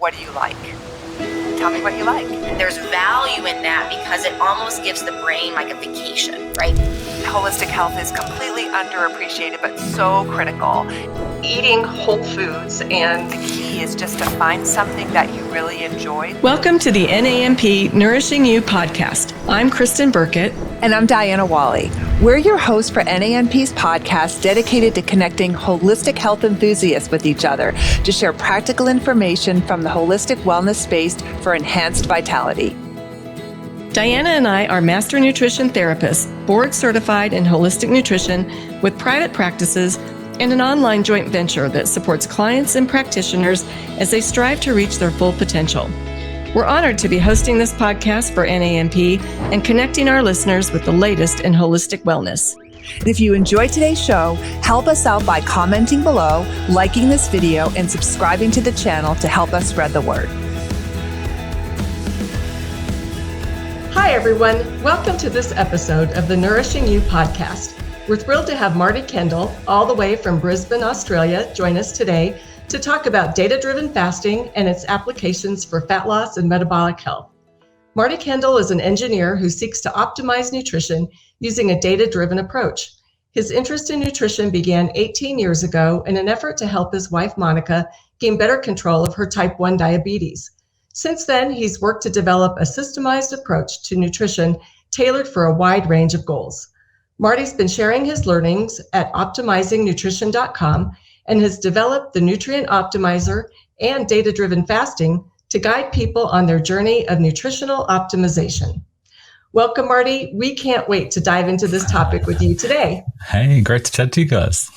what do you like? Tell me what you like. There's value in that because it almost gives the brain like a vacation, right? Holistic health is completely underappreciated, but so critical. Eating whole foods, and the key is just to find something that you really enjoy. Welcome to the NAMP Nourishing You podcast. I'm Kristen Burkett. And I'm Diana Wally. We're your hosts for NAMP's podcast dedicated to connecting holistic health enthusiasts with each other to share practical information from the holistic wellness space for enhanced vitality. Diana and I are master nutrition therapists, board certified in holistic nutrition with private practices and an online joint venture that supports clients and practitioners as they strive to reach their full potential. We're honored to be hosting this podcast for NAMP and connecting our listeners with the latest in holistic wellness. And if you enjoyed today's show, help us out by commenting below, liking this video, and subscribing to the channel to help us spread the word. Hi, everyone. Welcome to this episode of the Nourishing You podcast. We're thrilled to have Marty Kendall, all the way from Brisbane, Australia, join us today to talk about data-driven fasting and its applications for fat loss and metabolic health. Marty Kendall is an engineer who seeks to optimize nutrition using a data-driven approach. His interest in nutrition began 18 years ago in an effort to help his wife, Monica, gain better control of her type 1 diabetes. Since then, he's worked to develop a systemized approach to nutrition tailored for a wide range of goals. Marty's been sharing his learnings at optimizingnutrition.com and has developed the Nutrient Optimiser and data-driven fasting to guide people on their journey of nutritional optimization. Welcome, Marty. We can't wait to dive into this topic with you today. Hey, great to chat to you guys.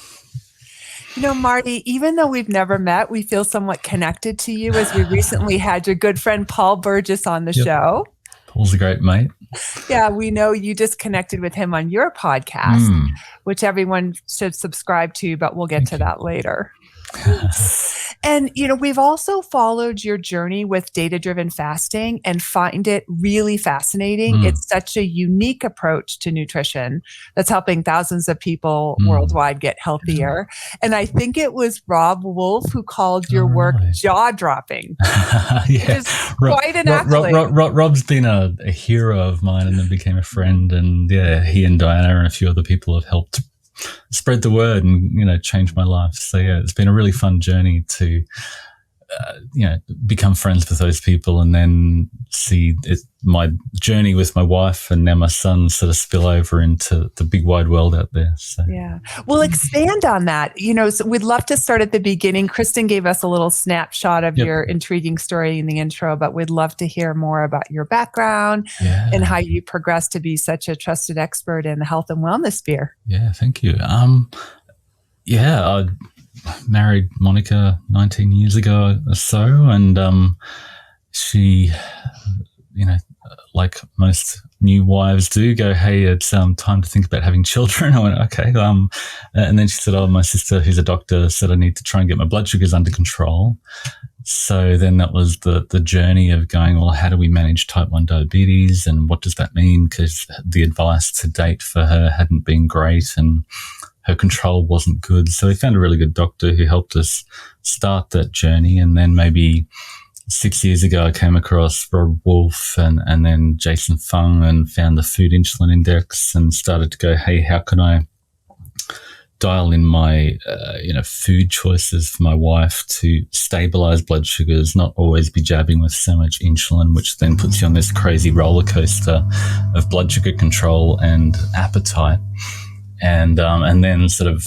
You know, Marty, even though we've never met, we feel somewhat connected to you as we recently had your good friend Paul Burgess on the show. Paul's a great mate. Yeah, we know you just connected with him on your podcast, which everyone should subscribe to, but we'll get to that later. And, you know, we've also followed your journey with data-driven fasting and find it really fascinating. It's such a unique approach to nutrition that's helping thousands of people worldwide get healthier. And I think it was Rob Wolf who called your work jaw-dropping. Yeah. Quite an accolade. Rob's been a hero of mine and then became a friend. And yeah, he and Diana and a few other people have helped spread the word and, you know, change my life. So yeah, it's been a really fun journey to, become friends with those people and then see my journey with my wife and now my son sort of spill over into the big wide world out there. So. Yeah. Well, expand on that. You know, so we'd love to start at the beginning. Kristen gave us a little snapshot of your intriguing story in the intro, but we'd love to hear more about your background and how you progressed to be such a trusted expert in the health and wellness sphere. Yeah, thank you. I married Monica 19 years ago or so, and she, like most new wives do, go, hey, it's time to think about having children. I went, okay. And then she said, my sister, who's a doctor, said I need to try and get my blood sugars under control. So then that was the journey of going, well, how do we manage type 1 diabetes and what does that mean? Because the advice to date for her hadn't been great and her control wasn't good. So we found a really good doctor who helped us start that journey. And then maybe 6 years ago, I came across Rob Wolf and then Jason Fung and found the food insulin index and started to go, hey, how can I dial in my, food choices for my wife to stabilize blood sugars, not always be jabbing with so much insulin, which then puts you on this crazy roller coaster of blood sugar control and appetite. And then sort of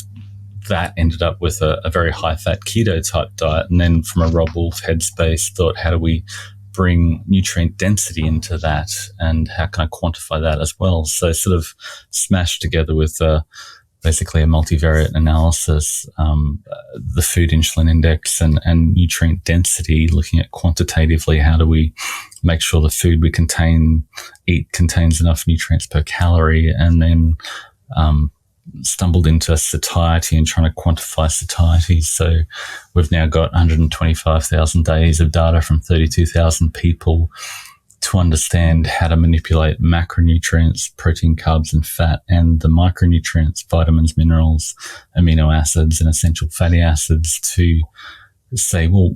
that ended up with a very high-fat keto type diet. And then from a Rob Wolf headspace, thought, how do we bring nutrient density into that and how can I quantify that as well? So sort of smashed together with basically a multivariate analysis, the food insulin index and nutrient density, looking at quantitatively how do we make sure the food we eat contains enough nutrients per calorie, and then stumbled into satiety and trying to quantify satiety. So we've now got 125,000 days of data from 32,000 people to understand how to manipulate macronutrients, protein, carbs, and fat, and the micronutrients, vitamins, minerals, amino acids, and essential fatty acids to say, well,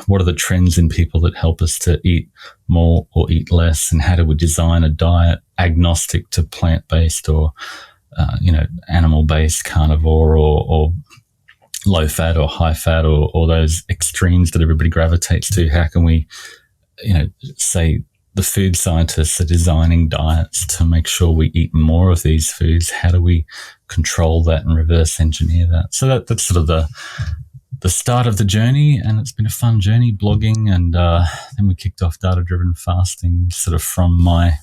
what are the trends in people that help us to eat more or eat less, and how do we design a diet agnostic to plant-based or animal-based, carnivore or low fat or high fat, or those extremes that everybody gravitates to? How can we, say the food scientists are designing diets to make sure we eat more of these foods? How do we control that and reverse engineer that? So that's sort of the start of the journey, and it's been a fun journey, blogging, and then we kicked off data-driven fasting sort of from my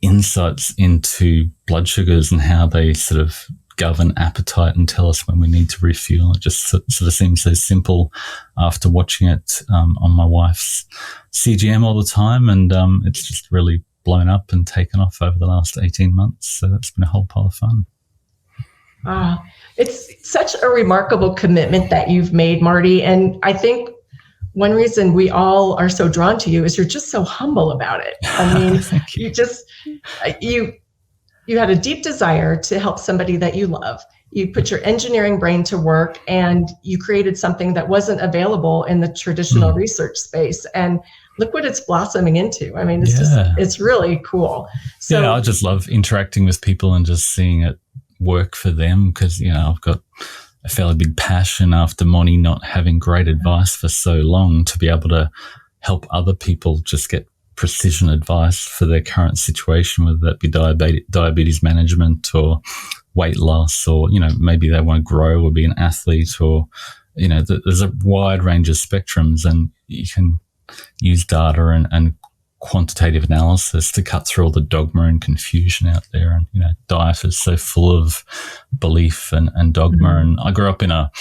insights into blood sugars and how they sort of govern appetite and tell us when we need to refuel. It just sort of seems so simple after watching it on my wife's CGM all the time, and it's just really blown up and taken off over the last 18 months. So that's been a whole pile of fun. It's such a remarkable commitment that you've made, Marty. And I think one reason we all are so drawn to you is you're just so humble about it. I mean, you had a deep desire to help somebody that you love. You put your engineering brain to work, and you created something that wasn't available in the traditional research space. And look what it's blossoming into. I mean, it's really cool. So I just love interacting with people and just seeing it work for them, because I've got a fairly big passion after Monty not having great advice for so long to be able to help other people just get precision advice for their current situation, whether that be diabetes management or weight loss, or maybe they want to grow or be an athlete, or there's a wide range of spectrums, and you can use data and quantitative analysis to cut through all the dogma and confusion out there. And diet is so full of belief and dogma. And I grew up in a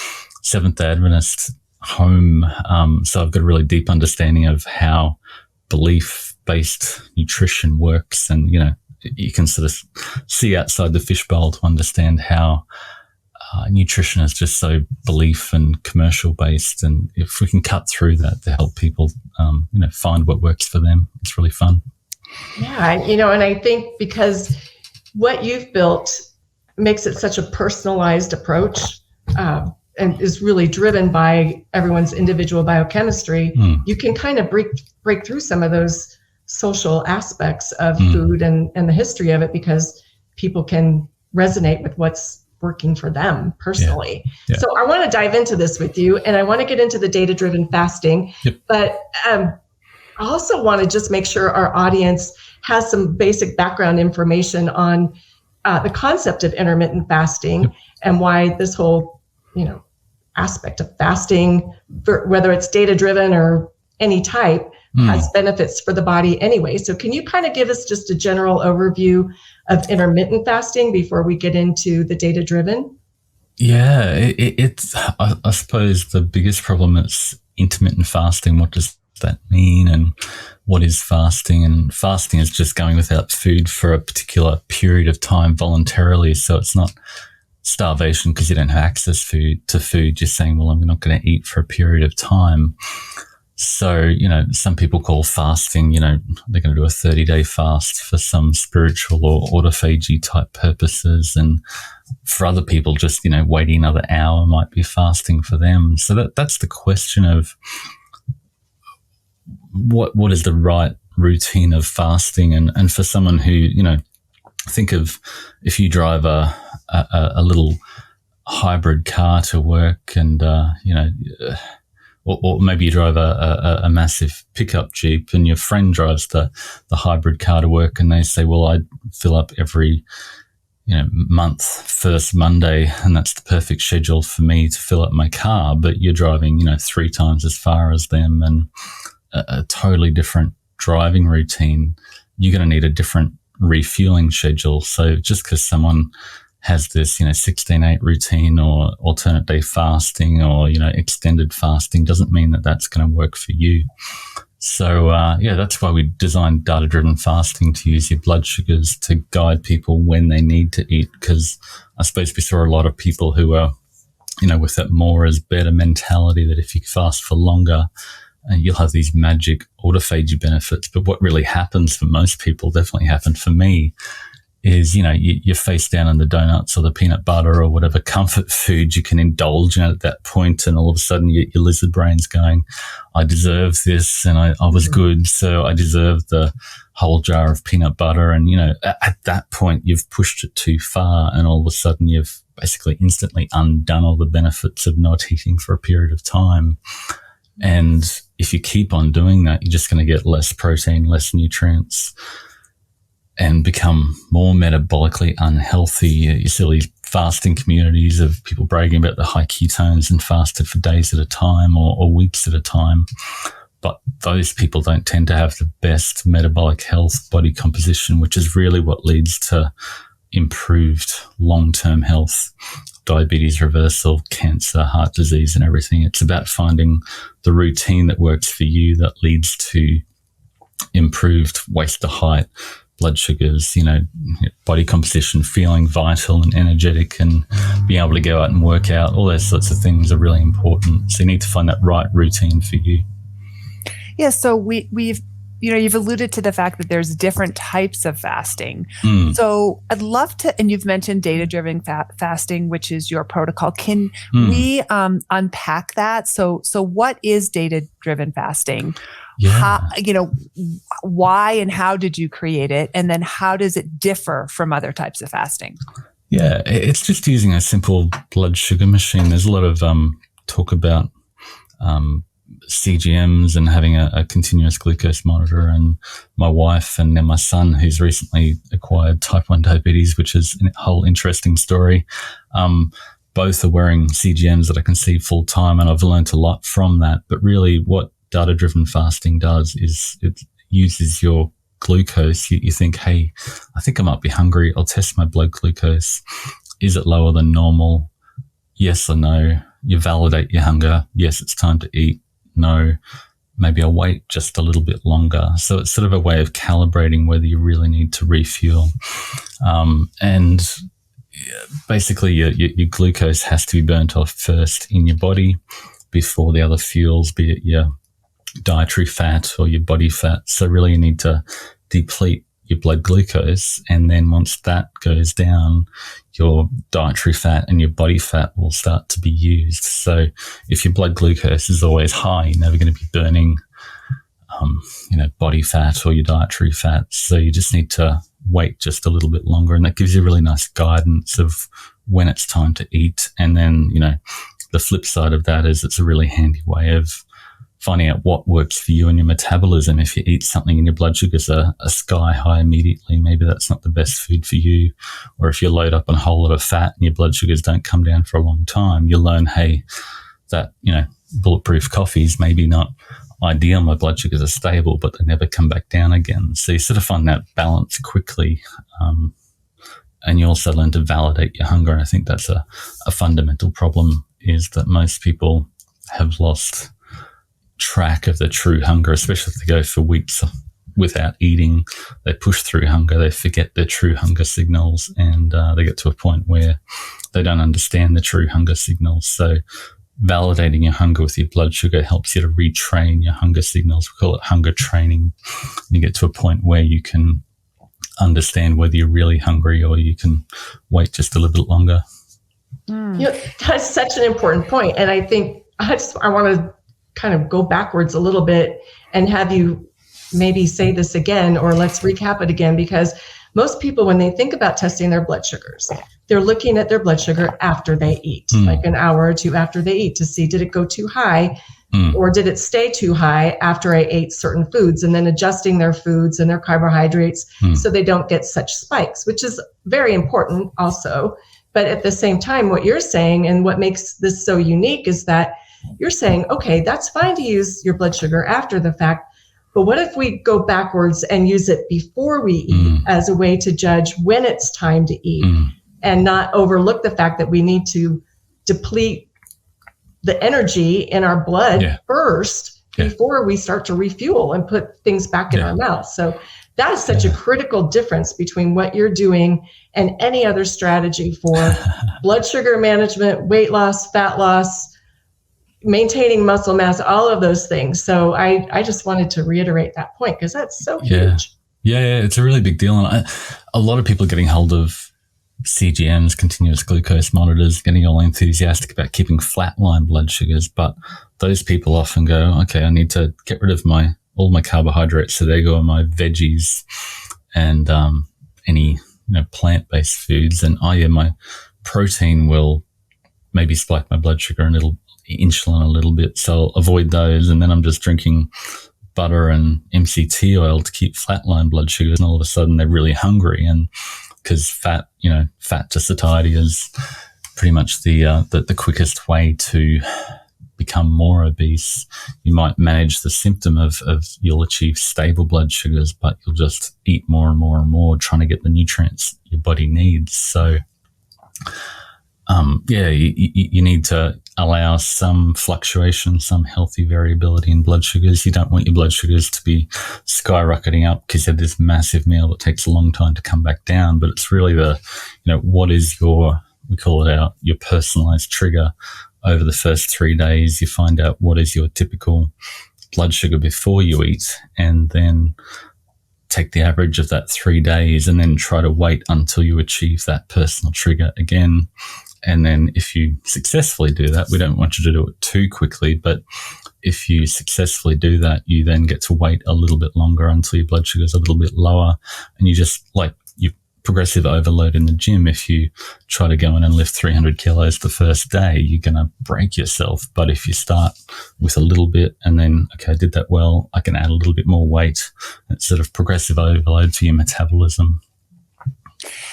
Seventh-day Adventist home, so I've got a really deep understanding of how belief-based nutrition works. And you can sort of see outside the fishbowl to understand how nutrition is just so belief and commercial based, and if we can cut through that to help people find what works for them, it's really fun. And I think because what you've built makes it such a personalized approach, and is really driven by everyone's individual biochemistry, you can kind of break through some of those social aspects of food and the history of it, because people can resonate with what's working for them personally. Yeah. So I want to dive into this with you, and I want to get into the data-driven fasting, but I also want to just make sure our audience has some basic background information on the concept of intermittent fasting and why this whole, aspect of fasting, whether it's data-driven or any type, has benefits for the body anyway. So can you kind of give us just a general overview of intermittent fasting before we get into the data-driven? Yeah, it's I suppose the biggest problem is intermittent fasting. What does that mean, and what is fasting? And fasting is just going without food for a particular period of time voluntarily. So it's not starvation because you don't have access to food. You're saying, well, I'm not going to eat for a period of time. So, some people call fasting, they're going to do a 30-day fast for some spiritual or autophagy type purposes. And for other people, just, waiting another hour might be fasting for them. So that's the question of what is the right routine of fasting. And for someone who, think of if you drive a little hybrid car to work, and, or maybe you drive a massive pickup Jeep, and your friend drives the hybrid car to work, and they say, well, I fill up every month, first Monday, and that's the perfect schedule for me to fill up my car. But you're driving 3 times as far as them, and a totally different driving routine. You're going to need a different refueling schedule. So just because someone has this, 16-8 routine or alternate day fasting or, extended fasting doesn't mean that that's going to work for you. So, that's why we designed data-driven fasting, to use your blood sugars to guide people when they need to eat. Because I suppose we saw a lot of people who are, with that more is better mentality, that if you fast for longer, you'll have these magic autophagy benefits. But what really happens for most people, definitely happened for me, is, you're face down in the donuts or the peanut butter or whatever comfort food you can indulge in at that point, and all of a sudden your lizard brain's going, I deserve this, and I was good, so I deserve the whole jar of peanut butter. And, at that point you've pushed it too far, and all of a sudden you've basically instantly undone all the benefits of not eating for a period of time. And if you keep on doing that, you're just going to get less protein, less nutrients, and become more metabolically unhealthy. You see these fasting communities of people bragging about the high ketones and fasted for days at a time or weeks at a time. But those people don't tend to have the best metabolic health, body composition, which is really what leads to improved long-term health, diabetes reversal, cancer, heart disease, and everything. It's about finding the routine that works for you that leads to improved waist to height, blood sugars, body composition, feeling vital and energetic, and being able to go out and work out. All those sorts of things are really important. So you need to find that right routine for you. Yeah. So we've you've alluded to the fact that there's different types of fasting. So I'd love to, and you've mentioned data-driven fasting, which is your protocol. Can we unpack that? So what is data-driven fasting? Yeah. How, why and how did you create it? And then how does it differ from other types of fasting? Yeah, it's just using a simple blood sugar machine. There's a lot of talk about CGMs and having a continuous glucose monitor. And my wife and then my son, who's recently acquired type 1 diabetes, which is a whole interesting story, both are wearing CGMs that I can see full time, and I've learned a lot from that. But really what data-driven fasting does is it uses your glucose. You think, hey, I think I might be hungry. I'll test my blood glucose. Is it lower than normal? Yes or no? You validate your hunger. Yes, it's time to eat. No, maybe I'll wait just a little bit longer. So it's sort of a way of calibrating whether you really need to refuel. And basically your glucose has to be burnt off first in your body before the other fuels, be it your dietary fat or your body fat. So really you need to deplete your blood glucose, and then once that goes down, your dietary fat and your body fat will start to be used. So if your blood glucose is always high, you're never going to be burning body fat or your dietary fat. So you just need to wait just a little bit longer, and that gives you really nice guidance of when it's time to eat. And then the flip side of that is it's a really handy way of finding out what works for you and your metabolism. If you eat something and your blood sugars are sky high immediately, maybe that's not the best food for you. Or if you load up on a whole lot of fat and your blood sugars don't come down for a long time, you learn, hey, that, bulletproof coffee is maybe not ideal. My blood sugars are stable, but they never come back down again. So you sort of find that balance quickly. And you also learn to validate your hunger. And I think that's a fundamental problem, is that most people have lost track of their true hunger, especially if they go for weeks without eating. They push through hunger, they forget their true hunger signals, and they get to a point where they don't understand the true hunger signals. So validating your hunger with your blood sugar helps you to retrain your hunger signals. We call it hunger training. You get to a point where you can understand whether you're really hungry or you can wait just a little bit longer. That's such an important point. And I think I want to kind of go backwards a little bit and have you maybe say this again, or let's recap it again, because most people, when they think about testing their blood sugars, they're looking at their blood sugar after they eat, like an hour or two after they eat, to see, did it go too high or did it stay too high after I ate certain foods, and then adjusting their foods and their carbohydrates so they don't get such spikes, which is very important also. But at the same time, what you're saying and what makes this so unique is that you're saying, okay, that's fine to use your blood sugar after the fact, but what if we go backwards and use it before we eat as a way to judge when it's time to eat and not overlook the fact that we need to deplete the energy in our blood first before we start to refuel and put things back in our mouth. So that is such a critical difference between what you're doing and any other strategy for blood sugar management, weight loss, fat loss, maintaining muscle mass, all of those things. So I just wanted to reiterate that point, because that's so huge. Yeah, it's a really big deal. And a lot of people are getting hold of CGMs, continuous glucose monitors, getting all enthusiastic about keeping flatline blood sugars. But those people often go, okay, I need to get rid of all my carbohydrates. So there go my veggies and any plant-based foods. And my protein will maybe spike my blood sugar and it'll insulin a little bit. So I'll avoid those. And then I'm just drinking butter and MCT oil to keep flatline blood sugars. And all of a sudden they're really hungry. And because fat to satiety is pretty much the quickest way to become more obese. You might manage the symptom of you'll achieve stable blood sugars, but you'll just eat more and more and more trying to get the nutrients your body needs. So you need to allow some fluctuation, some healthy variability in blood sugars. You don't want your blood sugars to be skyrocketing up because you had this massive meal that takes a long time to come back down. But it's really what is we call it your personalized trigger. Over the first 3 days, you find out what is your typical blood sugar before you eat, and then take the average of that 3 days and then try to wait until you achieve that personal trigger again. And then if you successfully do that, we don't want you to do it too quickly, but if you successfully do that, you then get to wait a little bit longer until your blood sugar is a little bit lower. And you just you progressive overload in the gym. If you try to go in and lift 300 kilos the first day, you're going to break yourself. But if you start with a little bit and then, okay, I did that well, I can add a little bit more weight. It's sort of progressive overload for your metabolism.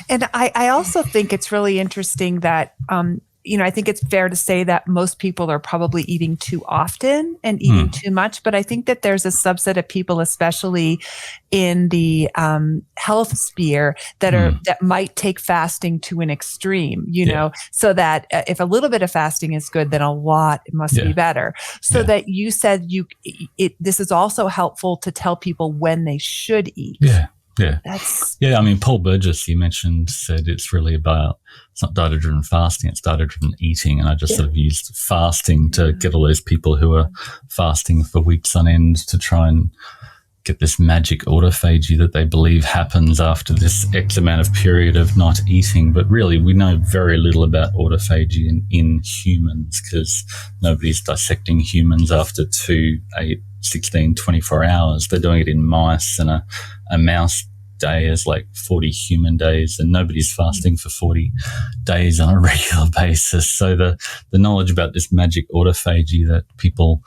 And I also think it's really interesting that, I think it's fair to say that most people are probably eating too often and eating too much. But I think that there's a subset of people, especially in the health sphere, that might take fasting to an extreme, so that if a little bit of fasting is good, then a lot must be better. So that you said this is also helpful to tell people when they should eat. Yeah. I mean, Paul Burgess, you mentioned, said it's really about, it's not data-driven fasting, it's data-driven eating. And I just sort of used fasting to get all those people who are fasting for weeks on end to try and get this magic autophagy that they believe happens after this X amount of period of not eating. But really, we know very little about autophagy in humans because nobody's dissecting humans after 2, 8, 16, 24 hours. They're doing it in mice, and a mouse day is like 40 human days, and nobody's fasting for 40 days on a regular basis. So the knowledge about this magic autophagy that people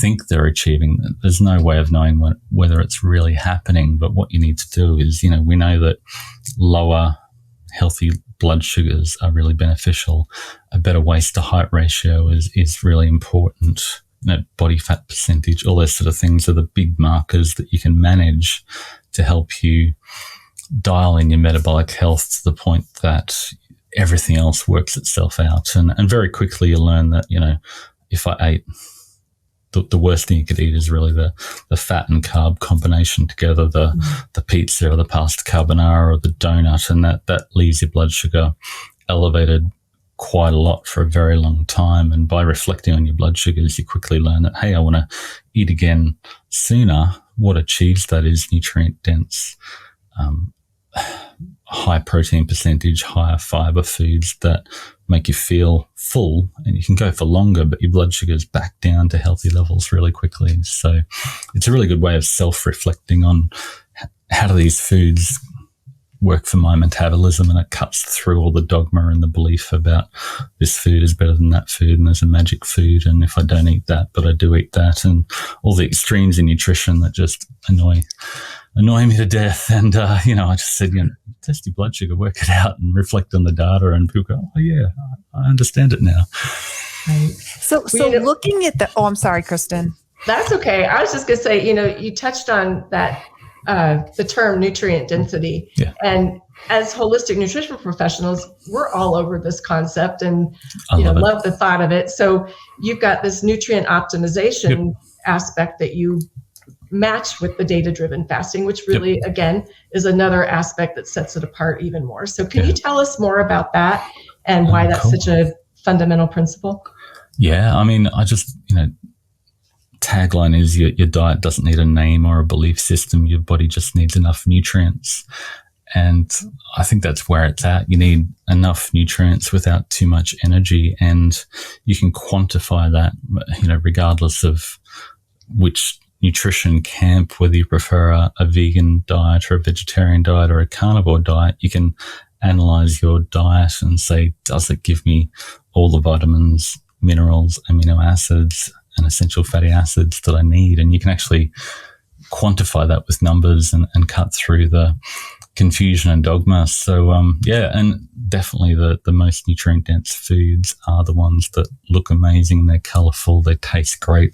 think they're achieving, there's no way of knowing whether it's really happening. But what you need to do is, we know that lower healthy blood sugars are really beneficial. A better waist to height ratio is really important. Body fat percentage, all those sort of things are the big markers that you can manage to help you dial in your metabolic health to the point that everything else works itself out. And very quickly you learn that, if I ate, the worst thing you could eat is really the fat and carb combination together, the pizza or the pasta carbonara or the donut, and that leaves your blood sugar elevated quite a lot for a very long time. And by reflecting on your blood sugars, you quickly learn that, hey, I want to eat again sooner. What achieves that is nutrient dense, high protein percentage, higher fiber foods that make you feel full, and you can go for longer, but your blood sugar's back down to healthy levels really quickly. So it's a really good way of self-reflecting on how do these foods work for my metabolism, and it cuts through all the dogma and the belief about this food is better than that food and there's a magic food, and if I don't eat that but I do eat that, and all the extremes in nutrition that just annoy me to death. And I just said, test your blood sugar, work it out, and reflect on the data, and people go, oh yeah, I understand it now. Right. So looking at I'm sorry, Kristen. That's okay. I was just going to say, you touched on that the term nutrient density. Yeah. And as holistic nutrition professionals, we're all over this concept and love the thought of it. So you've got this nutrient optimization aspect that you match with the data-driven fasting, which really, again, is another aspect that sets it apart even more. So can you tell us more about that and why that's such a fundamental principle? Yeah, I mean, I just, tagline is your diet doesn't need a name or a belief system. Your body just needs enough nutrients. And I think that's where it's at. You need enough nutrients without too much energy, and you can quantify that, regardless of which nutrition camp, whether you prefer a vegan diet or a vegetarian diet or a carnivore diet. You can analyze your diet and say, does it give me all the vitamins, minerals, amino acids, and essential fatty acids that I need? And you can actually quantify that with numbers and cut through the confusion and dogma. So, and definitely the most nutrient dense foods are the ones that look amazing. They're colorful. They taste great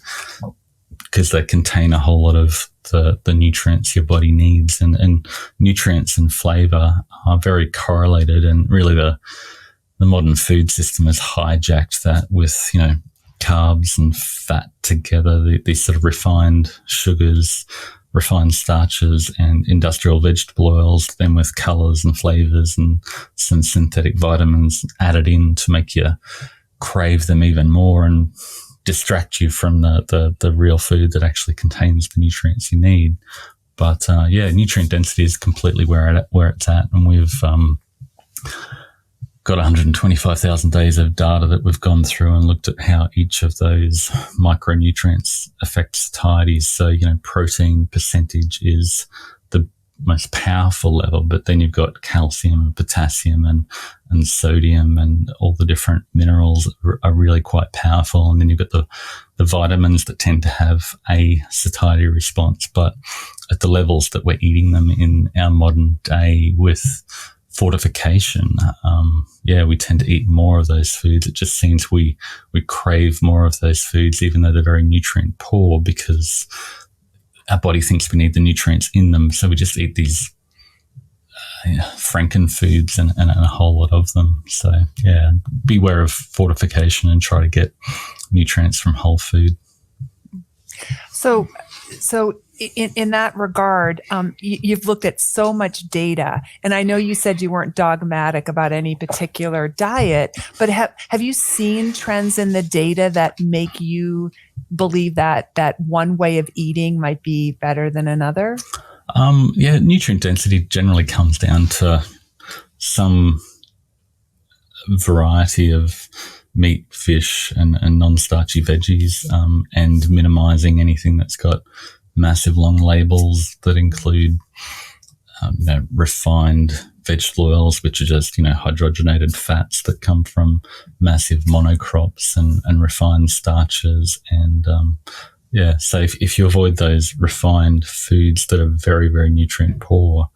because they contain a whole lot of the nutrients your body needs. And nutrients and flavor are very correlated. And really the modern food system has hijacked that with, carbs and fat together, these sort of refined sugars, refined starches, and industrial vegetable oils, then with colors and flavors and some synthetic vitamins added in to make you crave them even more and distract you from the real food that actually contains the nutrients you need. But nutrient density is completely where it's at, and we've got 125,000 days of data that we've gone through and looked at how each of those micronutrients affect satiety. So, protein percentage is the most powerful level, but then you've got calcium and potassium and sodium, and all the different minerals are really quite powerful. And then you've got the vitamins that tend to have a satiety response, but at the levels that we're eating them in our modern day with fortification, we tend to eat more of those foods. It just seems we crave more of those foods, even though they're very nutrient poor, because our body thinks we need the nutrients in them. So we just eat these Franken foods and a whole lot of them. So beware of fortification and try to get nutrients from whole food. So in that regard, you've looked at so much data, and I know you said you weren't dogmatic about any particular diet, but have you seen trends in the data that make you believe that one way of eating might be better than another? Nutrient density generally comes down to some variety of meat, fish, and non-starchy veggies, and minimizing anything that's got massive long labels that include, refined vegetable oils, which are just, hydrogenated fats that come from massive monocrops, and refined starches. And, so if you avoid those refined foods that are very, very nutrient poor,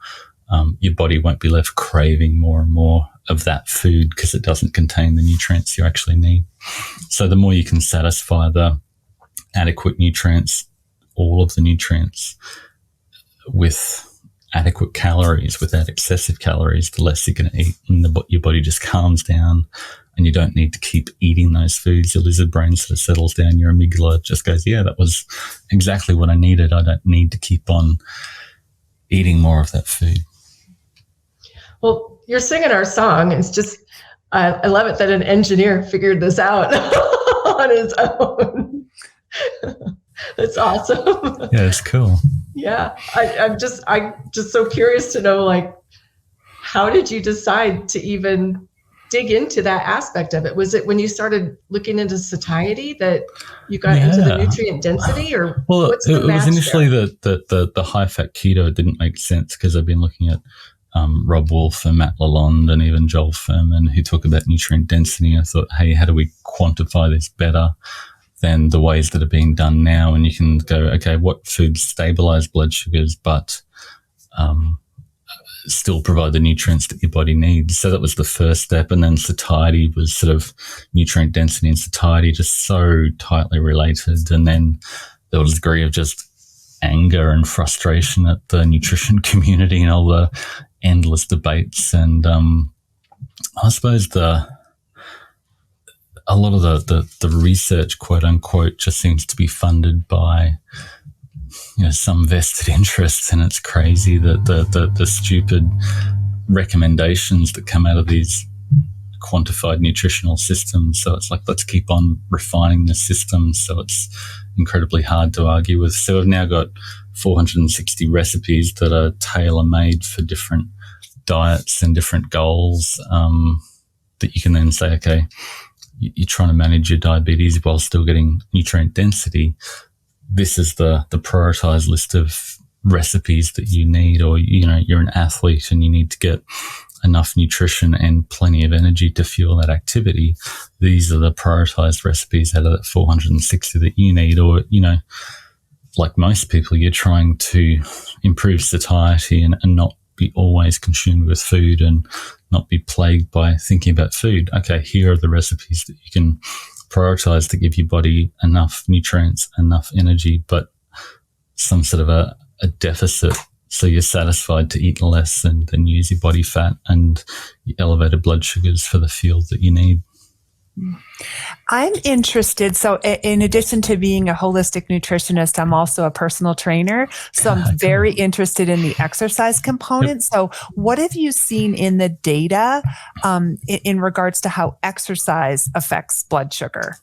your body won't be left craving more and more of that food because it doesn't contain the nutrients you actually need. So the more you can satisfy the adequate nutrients, all of the nutrients, with adequate calories, without excessive calories, the less you're going to eat, and your body just calms down, and you don't need to keep eating those foods. Your lizard brain sort of settles down. Your amygdala just goes, that was exactly what I needed. I don't need to keep on eating more of that food. Well, you're singing our song. It's just, I love it that an engineer figured this out on his own. That's awesome. Yeah, it's cool. Yeah. I'm just so curious to know, how did you decide to even dig into that aspect of it? Was it when you started looking into satiety that you got into the nutrient density, or it was initially the high fat keto? It didn't make sense because I've been looking at Rob Wolf and Matt Lalonde and even Joel Fuhrman, who talk about nutrient density. I thought, hey, how do we quantify this better than the ways that are being done now? And you can go, okay, what foods stabilize blood sugars but still provide the nutrients that your body needs? So that was the first step. And then satiety was sort of nutrient density and satiety just so tightly related. And then there was a degree of just anger and frustration at the nutrition community and all the endless debates. And I suppose a lot of the research, quote unquote, just seems to be funded by some vested interests, and it's crazy that the stupid recommendations that come out of these quantified nutritional systems. So it's like, let's keep on refining the system so it's incredibly hard to argue with. So I've now got 460 recipes that are tailor-made for different diets and different goals, that you can then say, okay, you're trying to manage your diabetes while still getting nutrient density. This is the prioritized list of recipes that you need, or, you're an athlete and you need to get enough nutrition and plenty of energy to fuel that activity. These are the prioritized recipes out of that 460 that you need. Or, like most people, you're trying to improve satiety and not be always consumed with food and not be plagued by thinking about food. Okay, here are the recipes that you can prioritize to give your body enough nutrients, enough energy, but some sort of a deficit, so you're satisfied to eat less and use your body fat and your elevated blood sugars for the fuel that you need. I'm interested. So in addition to being a holistic nutritionist, I'm also a personal trainer. So I'm very interested in the exercise component. Yep. So what have you seen in the data in regards to how exercise affects blood sugar?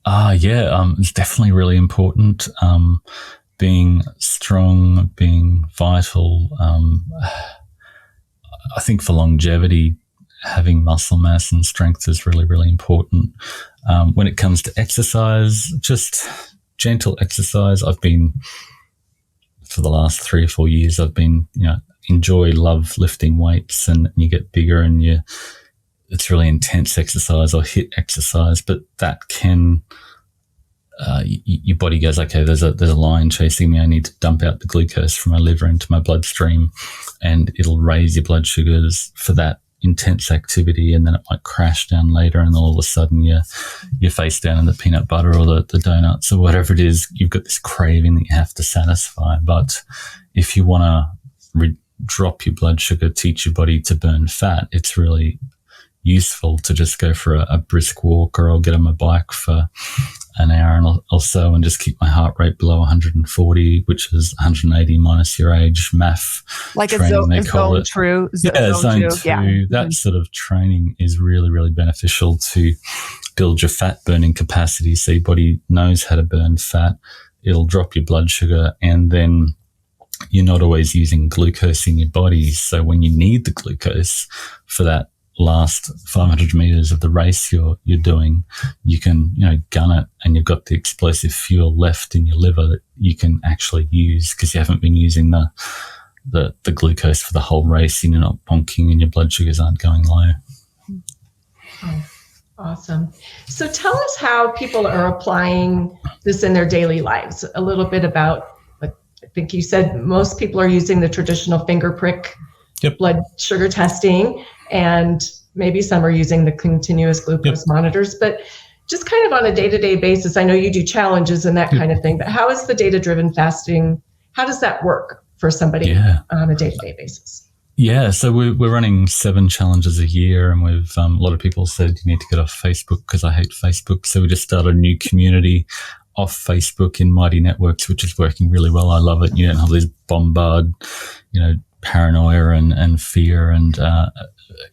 It's definitely really important. Being strong, being vital. I think for longevity, having muscle mass and strength is really, really important. When it comes to exercise, just gentle exercise. I've been, for the last 3 or 4 years, love lifting weights, and you get bigger and it's really intense exercise or HIIT exercise, but that can, your body goes, okay, there's a lion chasing me. I need to dump out the glucose from my liver into my bloodstream, and it'll raise your blood sugars for that intense activity, and then it might crash down later, and all of a sudden you're face down in the peanut butter or the donuts or whatever it is. You've got this craving that you have to satisfy. But if you want to drop your blood sugar, teach your body to burn fat, it's really useful to just go for a brisk walk, or I'll get on my bike for an hour or so and just keep my heart rate below 140, which is 180 minus your age. MAF like training, they call it. Zone Zone 2. Yeah. That sort of training is really, really beneficial to build your fat burning capacity, so your body knows how to burn fat. It'll drop your blood sugar, and then you're not always using glucose in your body. So when you need the glucose for that last 500 meters of the race you're doing, you can gun it, and you've got the explosive fuel left in your liver that you can actually use, because you haven't been using the glucose for the whole race, and you're not bonking and your blood sugars aren't going low. Oh, awesome. So tell us how people are applying this in their daily lives. A little bit about, I think you said most people are using the traditional finger prick blood sugar testing, and maybe some are using the continuous glucose monitors, but just kind of on a day-to-day basis. I know you do challenges and that kind of thing, but how is the data-driven fasting, how does that work for somebody on a day-to-day basis? Yeah, so we're running 7 challenges a year, and we've a lot of people said you need to get off Facebook because I hate Facebook. So we just started a new community off Facebook in Mighty Networks, which is working really well. I love it. You don't have these bombard, paranoia and fear and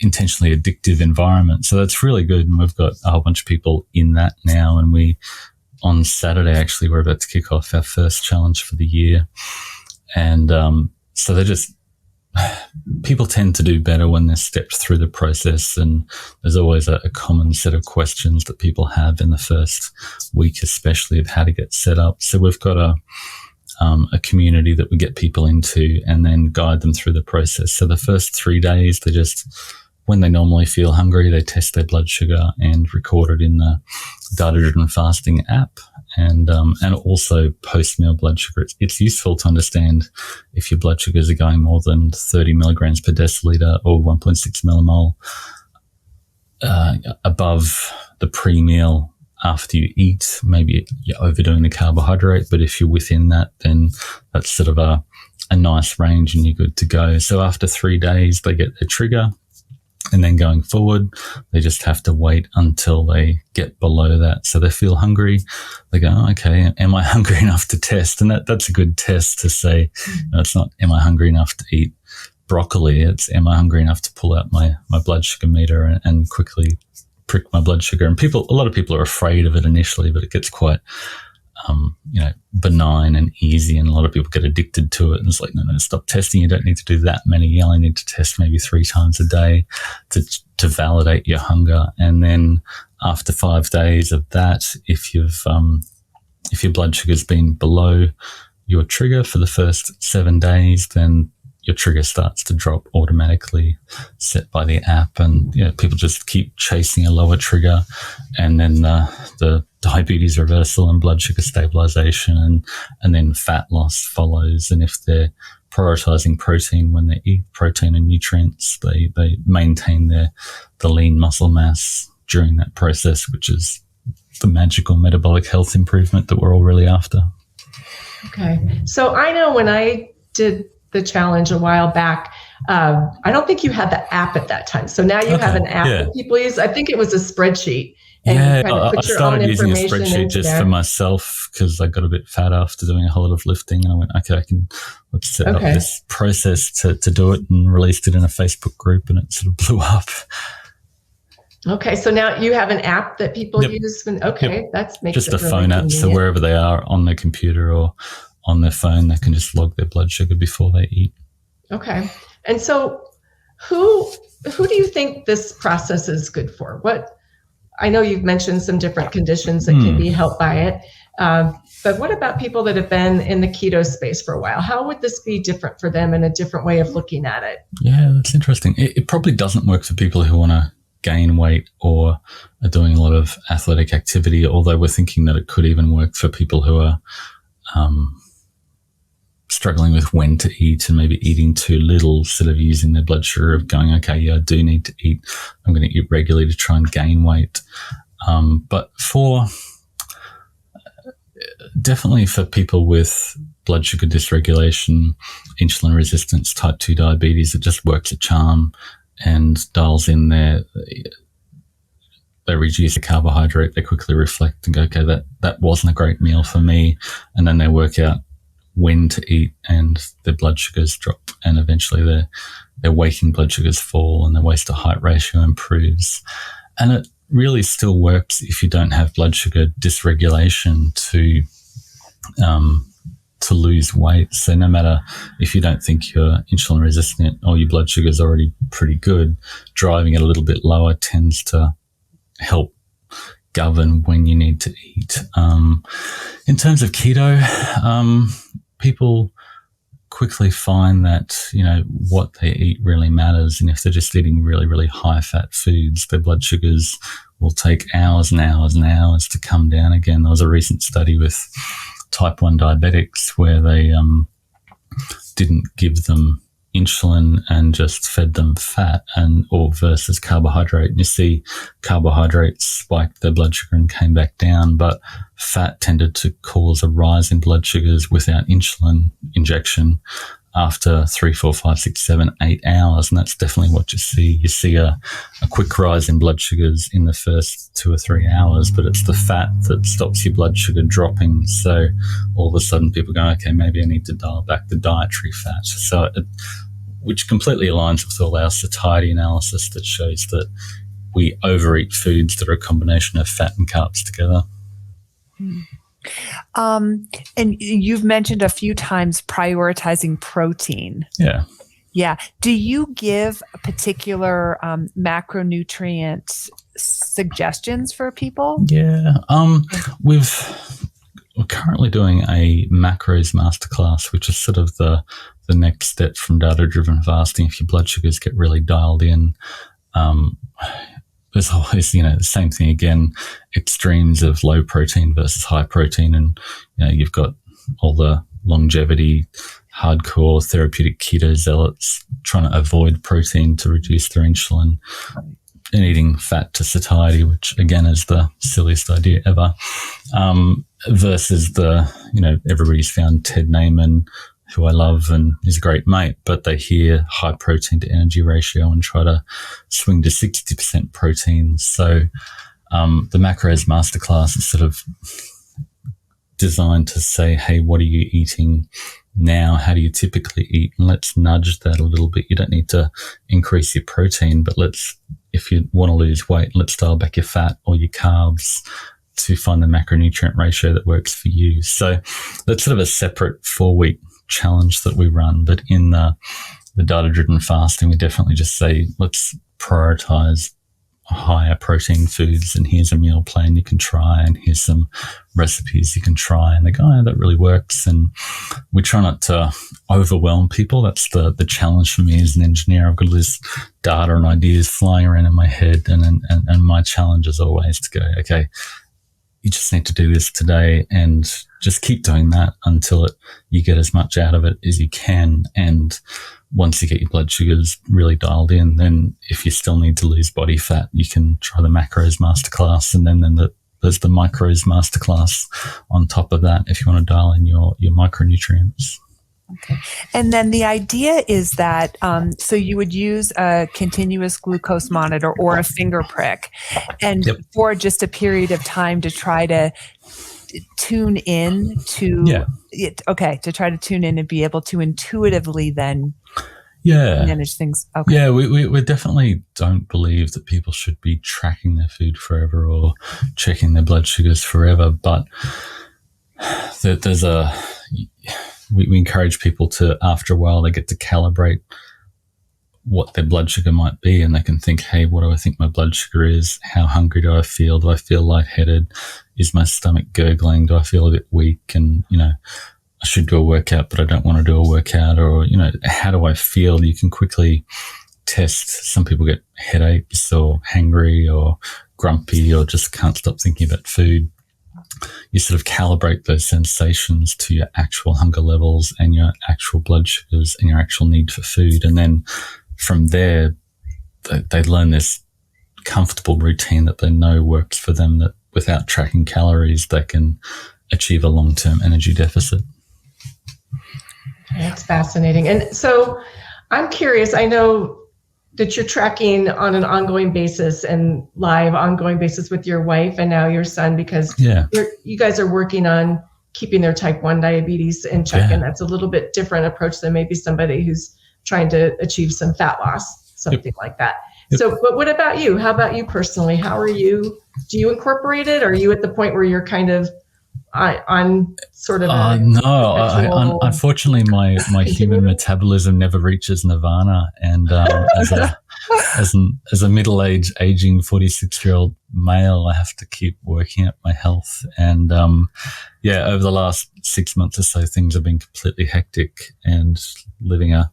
intentionally addictive environment. So that's really good. And we've got a whole bunch of people in that now. And on Saturday, actually, we're about to kick off our first challenge for the year. And so people tend to do better when they're stepped through the process. And there's always a common set of questions that people have in the first week, especially of how to get set up. So we've got a community that we get people into and then guide them through the process. So the first 3 days, when they normally feel hungry, they test their blood sugar and record it in the data-driven fasting app, and also post-meal blood sugar. It's useful to understand if your blood sugars are going more than 30 milligrams per deciliter or 1.6 millimole above the pre-meal after you eat. Maybe you're overdoing the carbohydrate, but if you're within that, then that's sort of a nice range and you're good to go. So after 3 days, they get their trigger, and then going forward, they just have to wait until they get below that. So they feel hungry. They go, okay, am I hungry enough to test? And that's a good test to say, it's not, am I hungry enough to eat broccoli? It's, am I hungry enough to pull out my blood sugar meter and quickly prick my blood sugar? And a lot of people are afraid of it initially, but it gets quite benign and easy, and a lot of people get addicted to it. And it's like, no, stop testing. You don't need to do that many. You only need to test maybe 3 times a day to validate your hunger. And then after 5 days of that, if your blood sugar's been below your trigger for the first 7 days, then your trigger starts to drop automatically, set by the app. And people just keep chasing a lower trigger, and then the diabetes reversal and blood sugar stabilization, and then fat loss follows. And if they're prioritizing protein when they eat protein and nutrients, they maintain the lean muscle mass during that process, which is the magical metabolic health improvement that we're all really after. Okay. So I know when I did the challenge a while back, I don't think you had the app at that time. So now you have an app that people use. I think it was a spreadsheet. And I started using a spreadsheet just for myself because I got a bit fat after doing a whole lot of lifting, and I went, let's set up this process to do it, and released it in a Facebook group, and it sort of blew up. Okay, so now you have an app that people use. That makes just it a really phone app. So wherever they are on their computer or on their phone, they can just log their blood sugar before they eat. Okay, and so who do you think this process is good for? I know you've mentioned some different conditions that can be helped by it, but what about people that have been in the keto space for a while? How would this be different for them and a different way of looking at it? Yeah, that's interesting. It probably doesn't work for people who want to gain weight or are doing a lot of athletic activity, although we're thinking that it could even work for people who are struggling with when to eat and maybe eating too little, sort of using their blood sugar of going, I do need to eat. I'm going to eat regularly to try and gain weight. But definitely for people with blood sugar dysregulation, insulin resistance, type 2 diabetes, it just works a charm and dials in there. They reduce the carbohydrate, they quickly reflect and go, that wasn't a great meal for me. And then they work out when to eat, and their blood sugars drop, and eventually their waking blood sugars fall and their waist to height ratio improves. And it really still works if you don't have blood sugar dysregulation to lose weight. So no matter if you don't think you're insulin resistant or your blood sugar is already pretty good, driving it a little bit lower tends to help govern when you need to eat. In terms of keto, people quickly find that, what they eat really matters. And if they're just eating really, really high fat foods, their blood sugars will take hours and hours and hours to come down again. There was a recent study with type 1 diabetics where they didn't give them insulin and just fed them fat or versus carbohydrate. And you see carbohydrates spiked their blood sugar and came back down, but fat tended to cause a rise in blood sugars without insulin injection after 3, 4, 5, 6, 7, 8 hours. And that's definitely what you see. You see a quick rise in blood sugars in the first 2 or 3 hours, but it's the fat that stops your blood sugar dropping. So all of a sudden people go, maybe I need to dial back the dietary fat. So which completely aligns with all our satiety analysis that shows that we overeat foods that are a combination of fat and carbs together. And you've mentioned a few times prioritizing protein. Yeah. Do you give a particular macronutrient suggestions for people? Yeah. We're currently doing a macros masterclass, which is sort of the next step from data-driven fasting. If your blood sugars get really dialed in, there's always, the same thing again, extremes of low protein versus high protein. And, you've got all the longevity, hardcore therapeutic keto zealots trying to avoid protein to reduce their insulin and eating fat to satiety, which again is the silliest idea ever, versus everybody's found Ted Naiman, who I love and is a great mate, but they hear high protein to energy ratio and try to swing to 60% protein. So the macros masterclass is sort of designed to say, hey, what are you eating now? How do you typically eat? And let's nudge that a little bit. You don't need to increase your protein, but if you want to lose weight, let's dial back your fat or your carbs to find the macronutrient ratio that works for you. So that's sort of a separate 4-week challenge that we run. But in the data-driven fasting, we definitely just say, let's prioritize higher protein foods, and here's a meal plan you can try, and here's some recipes you can try. And they go, oh, that really works. And we try not to overwhelm people. That's the challenge for me as an engineer. I've got all this data and ideas flying around in my head, and my challenge is always to go, okay, you just need to do this today, and just keep doing that until you get as much out of it as you can. And once you get your blood sugars really dialed in, then if you still need to lose body fat, you can try the macros masterclass, and then there's the micros masterclass on top of that if you want to dial in your micronutrients. Okay. And then the idea is that, so you would use a continuous glucose monitor or a finger prick, and for just a period of time to try to tune in to it. Okay. To try to tune in and be able to intuitively then manage things. Okay. Yeah, we definitely don't believe that people should be tracking their food forever or checking their blood sugars forever. But we encourage people to, after a while, they get to calibrate what their blood sugar might be, and they can think, hey, what do I think my blood sugar is? How hungry do I feel? Do I feel lightheaded? Is my stomach gurgling? Do I feel a bit weak? And, I should do a workout, but I don't want to do a workout. Or, how do I feel? You can quickly test. Some people get headaches or hangry or grumpy or just can't stop thinking about food. You sort of calibrate those sensations to your actual hunger levels and your actual blood sugars and your actual need for food. And then from there, they learn this comfortable routine that they know works for them, that without tracking calories, they can achieve a long-term energy deficit. That's fascinating. And so I'm curious, I know that you're tracking on an ongoing basis and live ongoing basis with your wife and now your son, because you guys are working on keeping their type 1 diabetes in check. And that's a little bit different approach than maybe somebody who's trying to achieve some fat loss, something like that. So, but what about you? How about you personally? How are you? Do you incorporate it? Or are you at the point where you're kind of on sort of no, unfortunately my human metabolism never reaches nirvana, and as a middle-aged aging 46-year-old male, I have to keep working at my health. And over the last 6 months or so, things have been completely hectic, and living a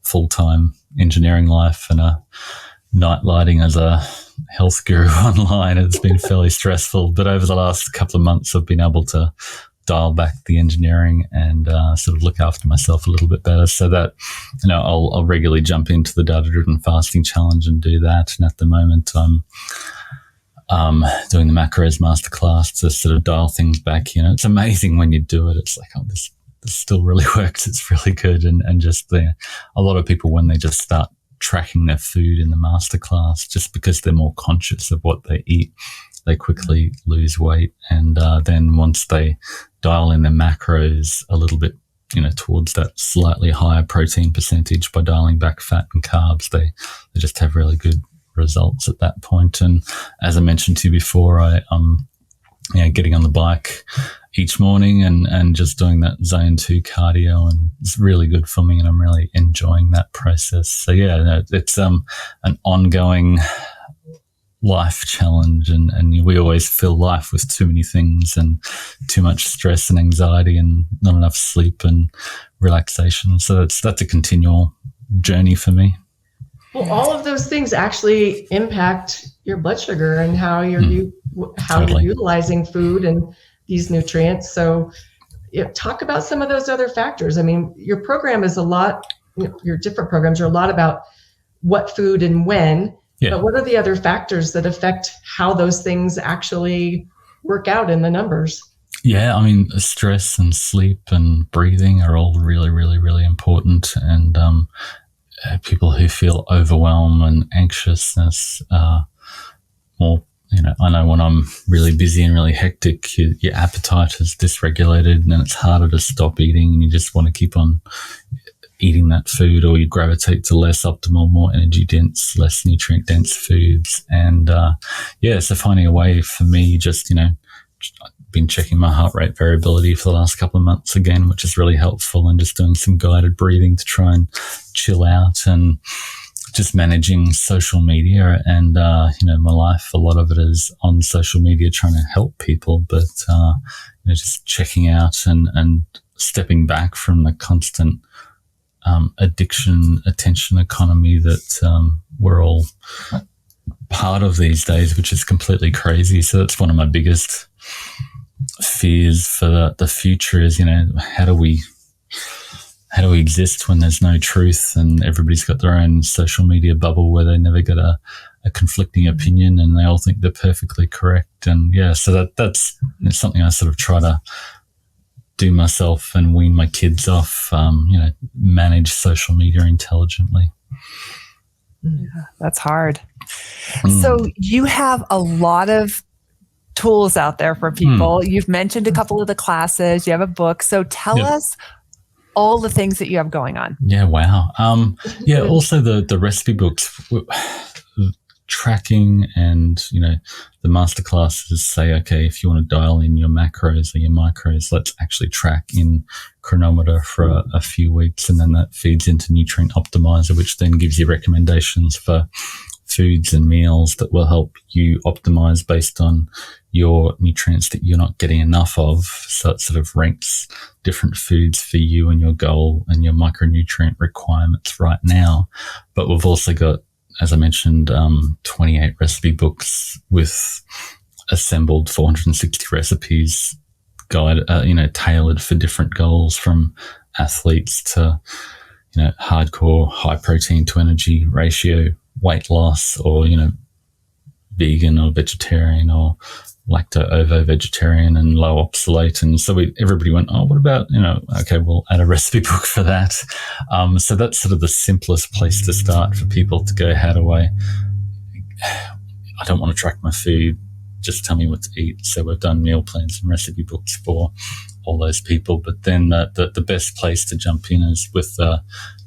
full-time engineering life and a night lighting as a health guru online, it's been fairly stressful. But over the last couple of months, I've been able to dial back the engineering and sort of look after myself a little bit better, so that I'll regularly jump into the data-driven fasting challenge and do that. And at the moment, I'm doing the macros masterclass to sort of dial things back. It's amazing when you do it. It's like, oh, this still really works. It's really good. And just a lot of people, when they just start tracking their food in the masterclass, just because they're more conscious of what they eat, they quickly lose weight. And then once they dial in their macros a little bit, towards that slightly higher protein percentage by dialing back fat and carbs, they just have really good results at that point. And as I mentioned to you before, I'm getting on the bike each morning and just doing that zone 2 cardio, and it's really good for me, and I'm really enjoying that process. So it's an ongoing life challenge, and we always fill life with too many things and too much stress and anxiety and not enough sleep and relaxation. So that's a continual journey for me. Well, all of those things actually impact your blood sugar and how you're you're utilizing food and these nutrients. So talk about some of those other factors. I mean, your program is your different programs are a lot about what food and when, but what are the other factors that affect how those things actually work out in the numbers? Yeah, I mean, stress and sleep and breathing are all really, really, really important. And people who feel overwhelmed and anxiousness more, I know when I'm really busy and really hectic, your appetite is dysregulated, and then it's harder to stop eating, and you just want to keep on eating that food, or you gravitate to less optimal, more energy dense, less nutrient dense foods. And so finding a way for me, just been checking my heart rate variability for the last couple of months again, which is really helpful, and just doing some guided breathing to try and chill out, and just managing social media. And, my life, a lot of it is on social media trying to help people, but, just checking out and stepping back from the constant addiction, attention economy that we're all part of these days, which is completely crazy. So that's one of my biggest fears for the future is, how do we exist when there's no truth and everybody's got their own social media bubble where they never get a conflicting opinion and they all think they're perfectly correct. And so that's something I sort of try to do myself and wean my kids off, manage social media intelligently. Yeah, that's hard. So you have a lot of tools out there for people. You've mentioned a couple of the classes. You have a book. So tell us all the things that you have going on. Yeah, wow. Also the recipe books, tracking, and the masterclasses say, okay, if you want to dial in your macros or your micros, let's actually track in Chronometer for a few weeks, and then that feeds into Nutrient Optimiser, which then gives you recommendations for foods and meals that will help you optimize based on your nutrients that you're not getting enough of. So it sort of ranks different foods for you and your goal and your micronutrient requirements right now. But we've also got, as I mentioned, 28 recipe books with assembled 460 recipes tailored for different goals, from athletes to, hardcore high protein to energy ratio, weight loss, or, vegan or vegetarian or lacto-ovo vegetarian and low oxalate. And so everybody went, oh, what about, okay, we'll add a recipe book for that. So that's sort of the simplest place to start for people to go, I don't want to track my food, just tell me what to eat. So we've done meal plans and recipe books for all those people. But then the best place to jump in is with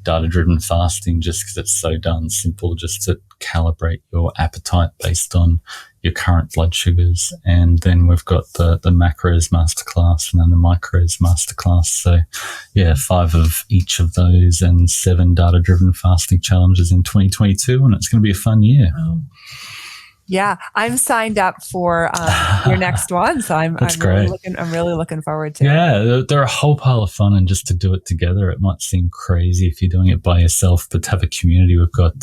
data-driven fasting, just because it's so darn simple, just to calibrate your appetite based on your current blood sugars. And then we've got the macros masterclass and then the micros masterclass. So 5 of each of those and 7 data-driven fasting challenges in 2022, and it's going to be a fun year. Oh. Yeah, I'm signed up for your next one, so I'm really looking forward to it. Yeah, they're a whole pile of fun, and just to do it together, it might seem crazy if you're doing it by yourself, but to have a community, we've got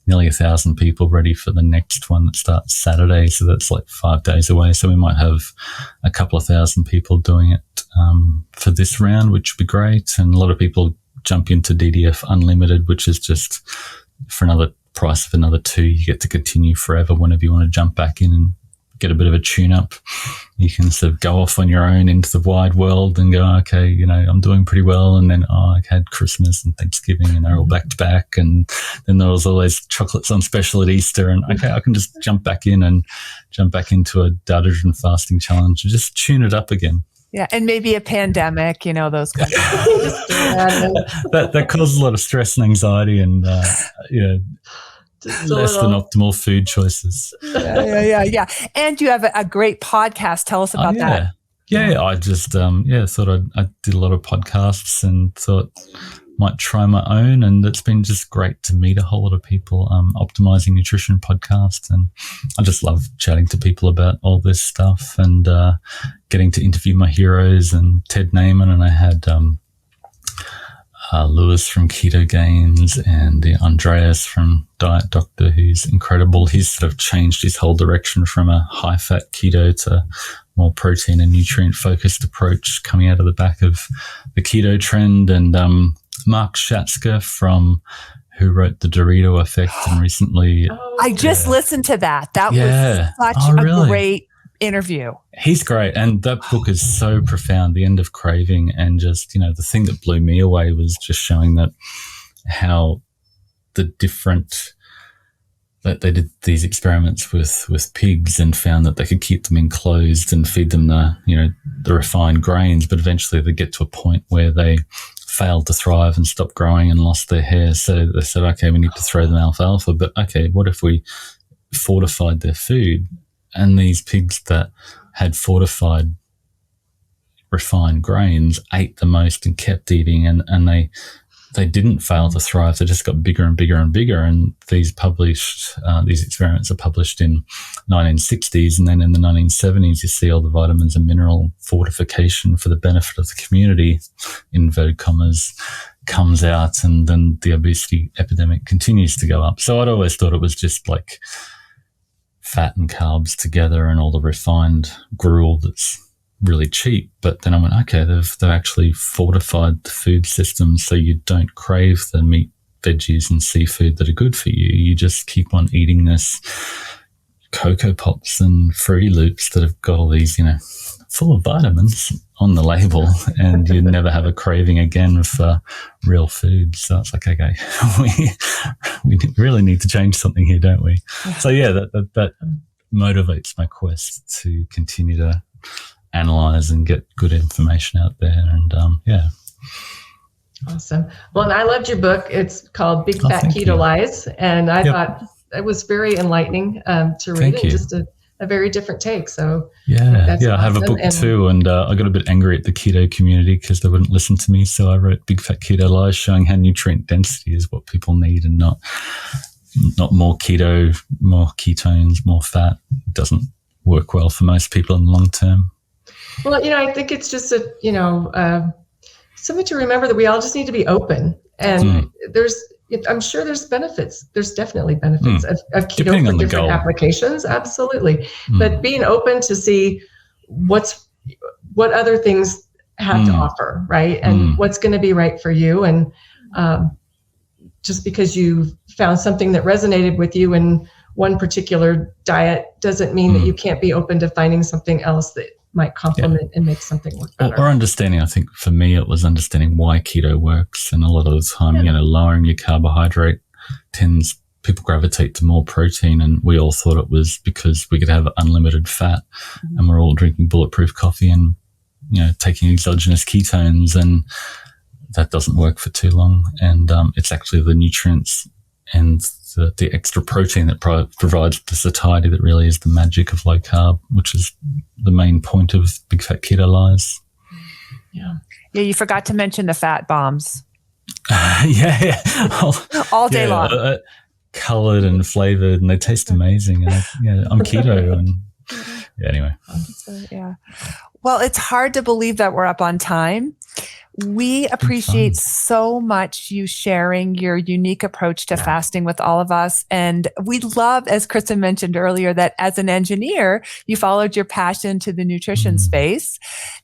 nearly 1,000 people ready for the next one that starts Saturday, so that's like 5 days away. So we might have a couple of thousand people doing it for this round, which would be great. And a lot of people jump into DDF Unlimited, which is just for another price of another 2, you get to continue forever whenever you want to jump back in and get a bit of a tune-up. You can sort of go off on your own into the wide world and go, okay, I'm doing pretty well. And then, I had Christmas and Thanksgiving and they're all back to back. And then there was always chocolates on special at Easter. And okay, I can just jump back into a data-driven fasting challenge and just tune it up again. Yeah, and maybe a pandemic, those kinds of that causes a lot of stress and anxiety and, less than optimal food choices. Yeah. And you have a great podcast. Tell us about that. Yeah, I just, thought I did a lot of podcasts and thought might try my own. And it's been just great to meet a whole lot of people, Optimizing Nutrition podcast. And I just love chatting to people about all this stuff and getting to interview my heroes and Ted Naiman. And I had Lewis from Keto Gains and Andreas from Diet Doctor, who's incredible. He's sort of changed his whole direction from a high-fat keto to more protein and nutrient-focused approach coming out of the back of the keto trend. And Mark Schatzker who wrote The Dorito Effect and recently... I just listened to that. That was such a great interview. He's great. And that book is so profound, The End of Craving. And just, the thing that blew me away was just showing that how the different... that they did these experiments with pigs and found that they could keep them enclosed and feed them the refined grains, but eventually they get to a point where they failed to thrive and stopped growing and lost their hair. So they said, okay, we need to throw them alfalfa, but okay, what if we fortified their food? And these pigs that had fortified refined grains ate the most and kept eating, and they didn't fail to thrive. They just got bigger and bigger and bigger. And these experiments are published in 1960s, and then in the 1970s, you see all the vitamins and mineral fortification for the benefit of the community, inverted commas, comes out, and then the obesity epidemic continues to go up. So I'd always thought it was just like fat and carbs together and all the refined gruel that's really cheap. But then I went, okay, they've actually fortified the food system so you don't crave the meat, veggies and seafood that are good for you. You just keep on eating this Cocoa Pops and Fruity Loops that have got all these, full of vitamins on the label, and you never have a craving again for real food. So it's like, okay, we really need to change something here, don't we? So yeah, that motivates my quest to continue to analyze and get good information out there. And yeah. Awesome. Well, and I loved your book. It's called Big Fat Keto Lies. And I thought it was very enlightening to read, and just a very different take. So yeah, I have a book too, and I got a bit angry at the keto community because they wouldn't listen to me. So I wrote Big Fat Keto Lies, showing how nutrient density is what people need, and not more keto, more ketones, more fat. It doesn't work well for most people in the long term. Well, I think it's just something to remember, that we all just need to be open, and I'm sure there's benefits. There's definitely benefits of keto for different applications. Absolutely. But being open to see what other things have to offer, right? And what's going to be right for you. And just because you found something that resonated with you in one particular diet doesn't mean that you can't be open to finding something else that might complement and make something work better. Or understanding, I think for me, it was understanding why keto works. And a lot of the time, lowering your carbohydrate people gravitate to more protein. And we all thought it was because we could have unlimited fat, and we're all drinking bulletproof coffee and, taking exogenous ketones, and that doesn't work for too long. And it's actually the nutrients and the extra protein that provides the satiety that really is the magic of low carb, which is the main point of Big Fat Keto Lies. Yeah, you forgot to mention the fat bombs. Yeah. All day long. Colored and flavored, and they taste amazing. And I'm keto, and anyway. Yeah. Well, it's hard to believe that we're up on time. We appreciate so much you sharing your unique approach to fasting with all of us. And we love, as Kristen mentioned earlier, that as an engineer, you followed your passion to the nutrition space,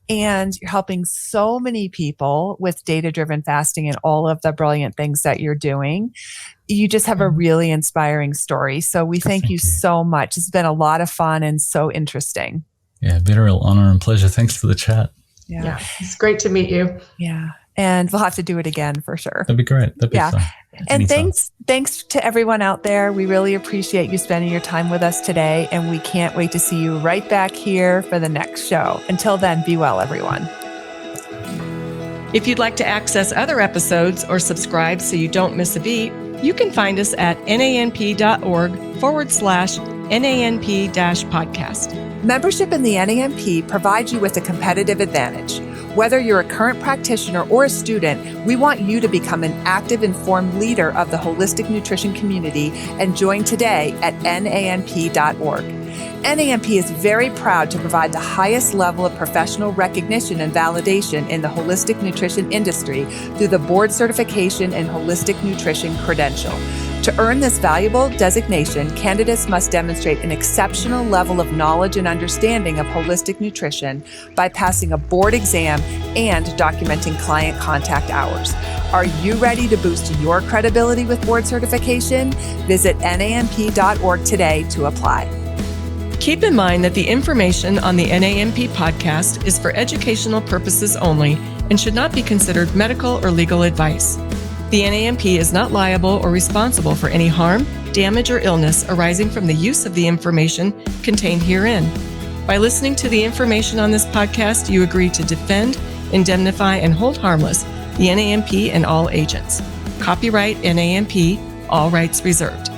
and you're helping so many people with data-driven fasting and all of the brilliant things that you're doing. You just have a really inspiring story. So we thank you so much. It's been a lot of fun and so interesting. Yeah, been a real honor and pleasure. Thanks for the chat. Yeah, it's great to meet you. Yeah. And we'll have to do it again for sure. That'd be great. That'd be fun. And thanks to everyone out there. We really appreciate you spending your time with us today. And we can't wait to see you right back here for the next show. Until then, be well, everyone. If you'd like to access other episodes or subscribe so you don't miss a beat, you can find us at nanp.org/NANP-podcast. Membership in the NANP provides you with a competitive advantage. Whether you're a current practitioner or a student, we want you to become an active, informed leader of the holistic nutrition community and join today at nanp.org. NANP is very proud to provide the highest level of professional recognition and validation in the holistic nutrition industry through the board certification and holistic nutrition credential. To earn this valuable designation, candidates must demonstrate an exceptional level of knowledge and understanding of holistic nutrition by passing a board exam and documenting client contact hours. Are you ready to boost your credibility with board certification? Visit nanp.org today to apply. Keep in mind that the information on the NANP podcast is for educational purposes only and should not be considered medical or legal advice. The NANP is not liable or responsible for any harm, damage, or illness arising from the use of the information contained herein. By listening to the information on this podcast, you agree to defend, indemnify, and hold harmless the NANP and all agents. Copyright NANP, all rights reserved.